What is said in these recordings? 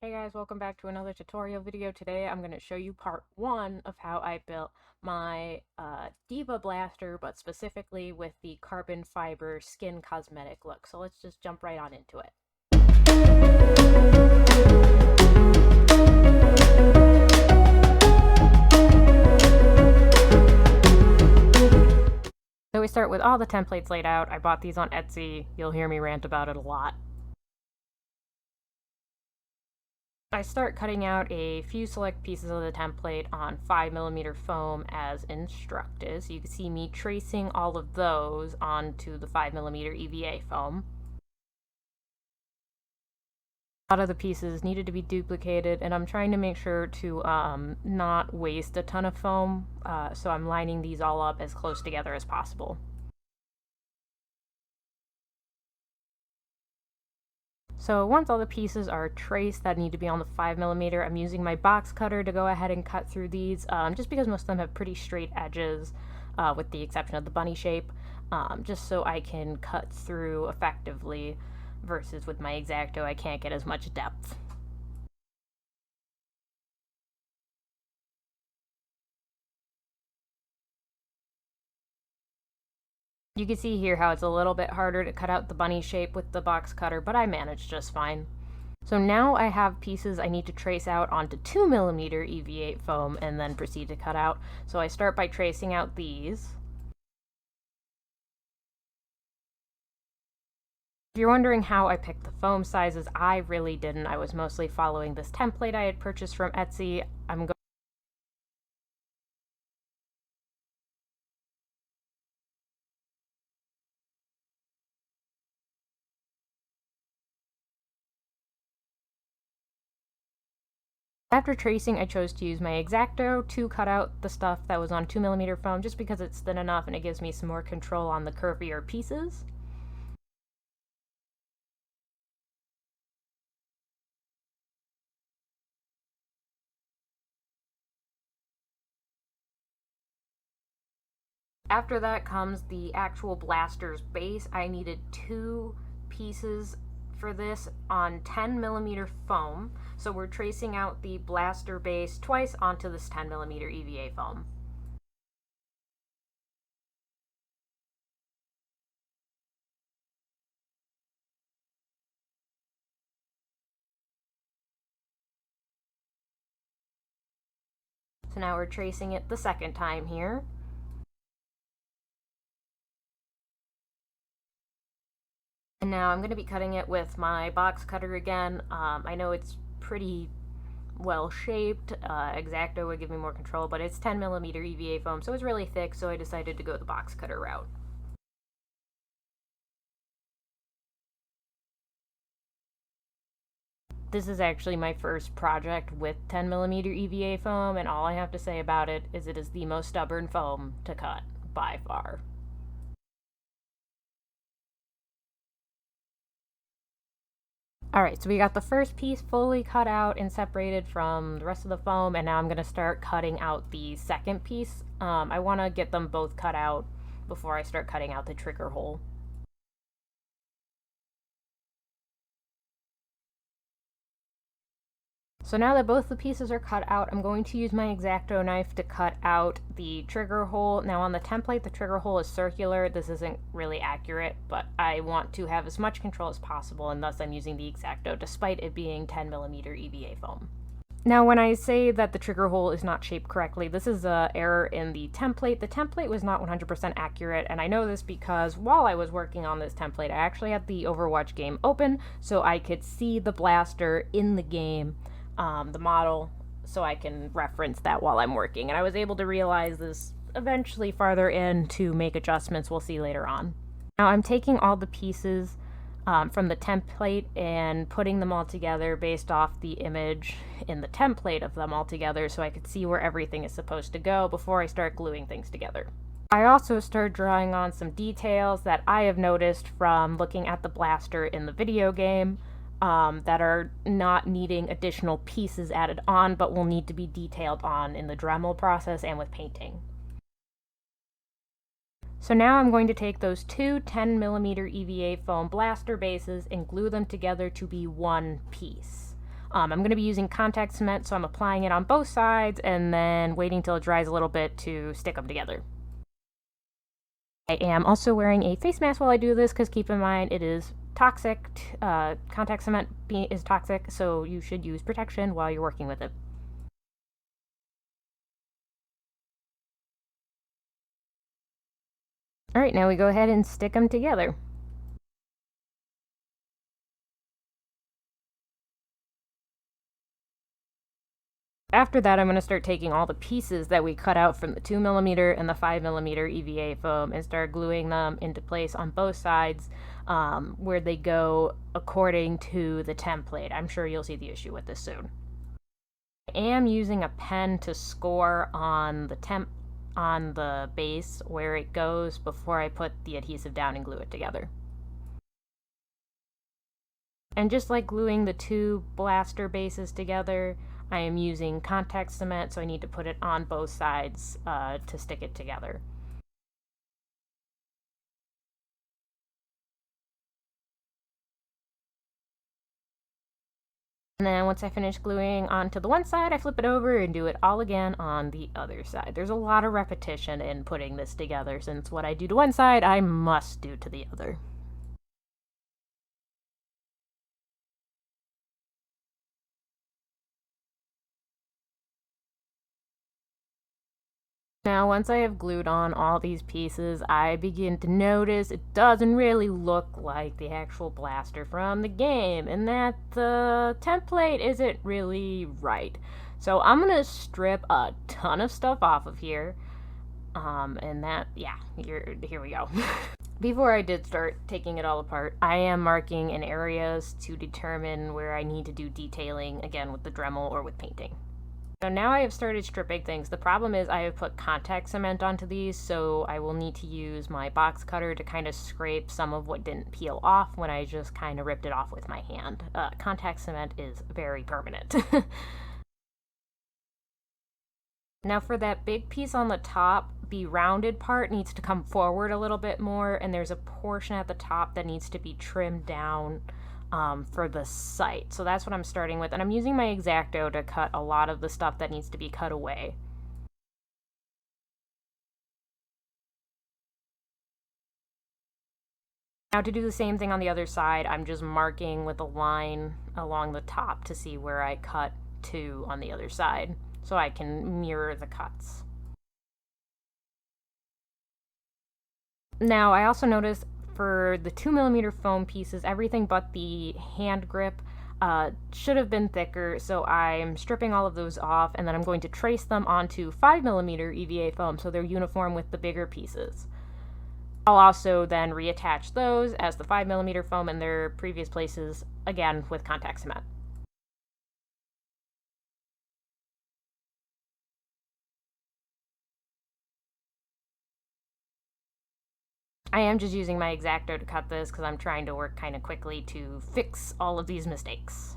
Hey guys, welcome back to another tutorial video. Today I'm going to show you part 1 of how I built my d.va blaster, but specifically with the carbon fiber skin cosmetic look. So let's just jump right on into it. So we start with all the templates laid out. I bought these on Etsy. You'll hear me rant about it a lot. I start cutting out a few select pieces of the template on 5mm foam as instructed. So you can see me tracing all of those onto the 5mm EVA foam. A lot of the pieces needed to be duplicated, and I'm trying to make sure to not waste a ton of foam, so I'm lining these all up as close together as possible. So once all the pieces are traced that need to be on the 5mm, I'm using my box cutter to go ahead and cut through these, just because most of them have pretty straight edges, with the exception of the bunny shape, just so I can cut through effectively, versus with my X-Acto I can't get as much depth. You can see here how it's a little bit harder to cut out the bunny shape with the box cutter, but I managed just fine. So now I have pieces I need to trace out onto 2mm EVA foam and then proceed to cut out. So I start by tracing out these. If you're wondering how I picked the foam sizes, I really didn't. I was mostly following this template I had purchased from Etsy. After tracing, I chose to use my X-Acto to cut out the stuff that was on 2mm foam just because it's thin enough and it gives me some more control on the curvier pieces. After that comes the actual blaster's base. I needed 2 pieces for this on 10mm foam, so we're tracing out the blaster base twice onto this 10mm EVA foam. So now we're tracing it the second time here. And now I'm going to be cutting it with my box cutter again. I know it's pretty well shaped. X-Acto would give me more control, but it's 10mm EVA foam, so it's really thick, so I decided to go the box cutter route. This is actually my first project with 10mm EVA foam, and all I have to say about it is the most stubborn foam to cut, by far. Alright, so we got the first piece fully cut out and separated from the rest of the foam, and now I'm going to start cutting out the second piece. I want to get them both cut out before I start cutting out the trigger hole. So now that both the pieces are cut out, I'm going to use my X-Acto knife to cut out the trigger hole. Now on the template, the trigger hole is circular. This isn't really accurate, but I want to have as much control as possible, and thus I'm using the X-Acto despite it being 10mm EVA foam. Now when I say that the trigger hole is not shaped correctly, this is an error in the template. The template was not 100% accurate, and I know this because while I was working on this template, I actually had the Overwatch game open so I could see the blaster in the game, the model, so I can reference that while I'm working. And I was able to realize this eventually farther in to make adjustments we'll see later on. Now I'm taking all the pieces from the template and putting them all together based off the image in the template of them all together so I could see where everything is supposed to go before I start gluing things together. I also started drawing on some details that I have noticed from looking at the blaster in the video game, that are not needing additional pieces added on, but will need to be detailed on in the Dremel process and with painting. So now I'm going to take those 2 10mm EVA foam blaster bases and glue them together to be one piece. I'm going to be using contact cement, so I'm applying it on both sides and then waiting till it dries a little bit to stick them together. I am also wearing a face mask while I do this because keep in mind it is toxic. Contact cement is toxic, so you should use protection while you're working with it. Alright, now we go ahead and stick them together. After that, I'm going to start taking all the pieces that we cut out from the 2mm and the 5mm EVA foam and start gluing them into place on both sides where they go according to the template. I'm sure you'll see the issue with this soon. I am using a pen to score on the base where it goes before I put the adhesive down and glue it together. And just like gluing the two blaster bases together, I am using contact cement, so I need to put it on both sides to stick it together. And then once I finish gluing onto the one side, I flip it over and do it all again on the other side. There's a lot of repetition in putting this together, since what I do to one side, I must do to the other. Now, once I have glued on all these pieces, I begin to notice it doesn't really look like the actual blaster from the game, and that the template isn't really right. So I'm gonna strip a ton of stuff off of here, and that, yeah, here we go. Before I did start taking it all apart, I am marking in areas to determine where I need to do detailing, again with the Dremel or with painting. So now I have started stripping things. The problem is I have put contact cement onto these, so I will need to use my box cutter to kind of scrape some of what didn't peel off when I just kind of ripped it off with my hand. Contact cement is very permanent. Now for that big piece on the top, the rounded part needs to come forward a little bit more, and there's a portion at the top that needs to be trimmed down for the site. So that's what I'm starting with, and I'm using my X-Acto to cut a lot of the stuff that needs to be cut away. Now to do the same thing on the other side, I'm just marking with a line along the top to see where I cut to on the other side, so I can mirror the cuts. Now I also noticed for the 2mm foam pieces, everything but the hand grip should have been thicker, so I'm stripping all of those off, and then I'm going to trace them onto 5mm EVA foam so they're uniform with the bigger pieces. I'll also then reattach those as the 5mm foam in their previous places, again with contact cement. I am just using my X-Acto to cut this because I'm trying to work kind of quickly to fix all of these mistakes.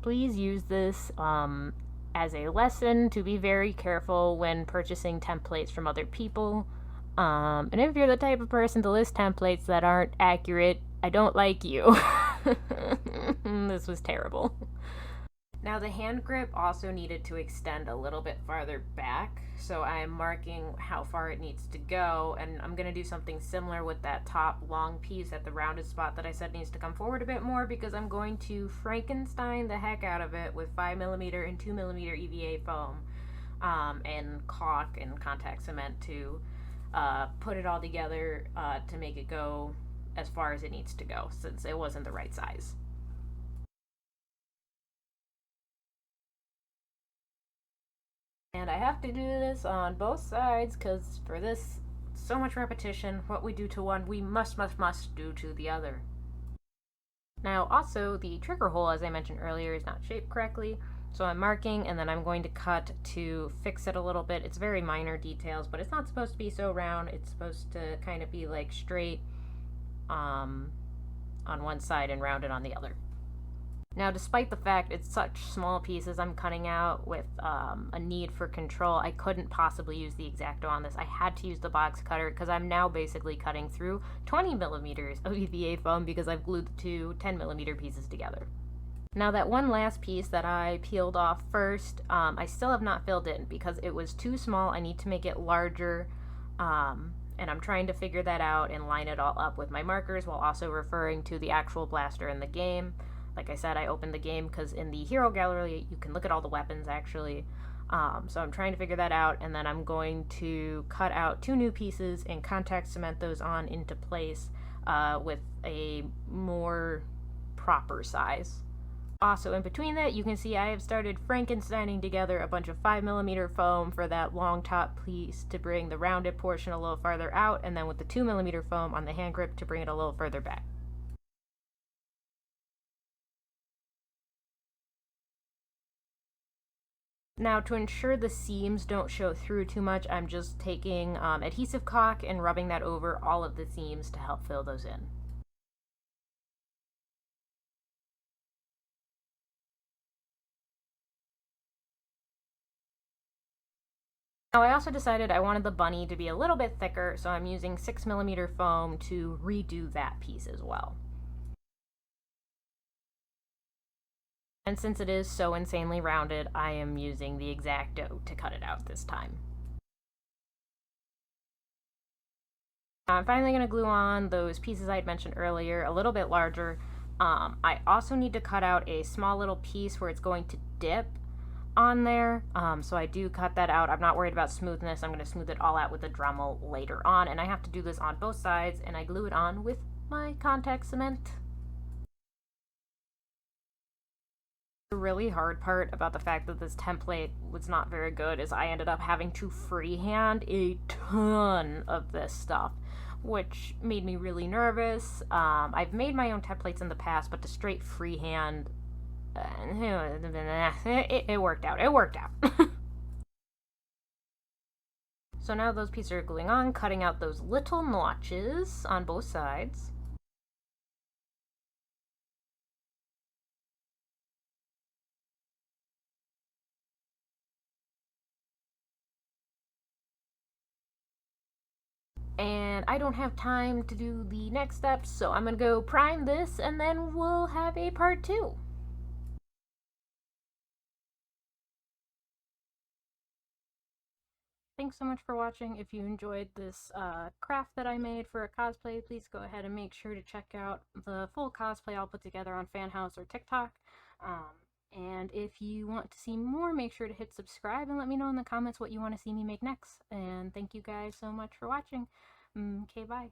Please use this as a lesson to be very careful when purchasing templates from other people. And if you're the type of person to list templates that aren't accurate, I don't like you. This was terrible. Now the hand grip also needed to extend a little bit farther back, so I'm marking how far it needs to go, and I'm going to do something similar with that top long piece at the rounded spot that I said needs to come forward a bit more, because I'm going to Frankenstein the heck out of it with 5mm and 2mm EVA foam and caulk and contact cement to put it all together to make it go as far as it needs to go, since it wasn't the right size. And I have to do this on both sides because for this so much repetition, what we do to one, we must do to the other. Now also, the trigger hole, as I mentioned earlier, is not shaped correctly, so I'm marking and then I'm going to cut to fix it a little bit. It's very minor details, but it's not supposed to be so round. It's supposed to kind of be like straight on one side and rounded on the other. Now, despite the fact it's such small pieces I'm cutting out with a need for control, I couldn't possibly use the X-Acto on this. I had to use the box cutter because I'm now basically cutting through 20 millimeters of EVA foam because I've glued the two 10 millimeter pieces together. Now, that one last piece that I peeled off first, I still have not filled in because it was too small. I need to make it larger, and I'm trying to figure that out and line it all up with my markers while also referring to the actual blaster in the game. Like I said, I opened the game because in the hero gallery you can look at all the weapons actually. So I'm trying to figure that out, and then I'm going to cut out two new pieces and contact cement those on into place with a more proper size. Also, in between that, you can see I have started Frankensteining together a bunch of 5 millimeter foam for that long top piece to bring the rounded portion a little farther out, and then with the 2 millimeter foam on the hand grip to bring it a little further back. Now, to ensure the seams don't show through too much, I'm just taking adhesive caulk and rubbing that over all of the seams to help fill those in. Now, I also decided I wanted the bunny to be a little bit thicker, so I'm using 6 millimeter foam to redo that piece as well. And since it is so insanely rounded, I am using the X-Acto to cut it out this time. I'm finally going to glue on those pieces I had mentioned earlier, a little bit larger. I also need to cut out a small little piece where it's going to dip on there, so I do cut that out. I'm not worried about smoothness. I'm going to smooth it all out with a Dremel later on, and I have to do this on both sides, and I glue it on with my contact cement. The really hard part about the fact that this template was not very good is I ended up having to freehand a ton of this stuff, which made me really nervous. I've made my own templates in the past, but to straight freehand, it worked out. It worked out. So now those pieces are gluing on, cutting out those little notches on both sides. And I don't have time to do the next steps, so I'm gonna go prime this and then we'll have a part 2. Thanks so much for watching. If you enjoyed this craft that I made for a cosplay, please go ahead and make sure to check out the full cosplay I'll put together on Fanhouse or TikTok. And if you want to see more, make sure to hit subscribe and let me know in the comments what you want to see me make next. And thank you guys so much for watching. Okay, bye.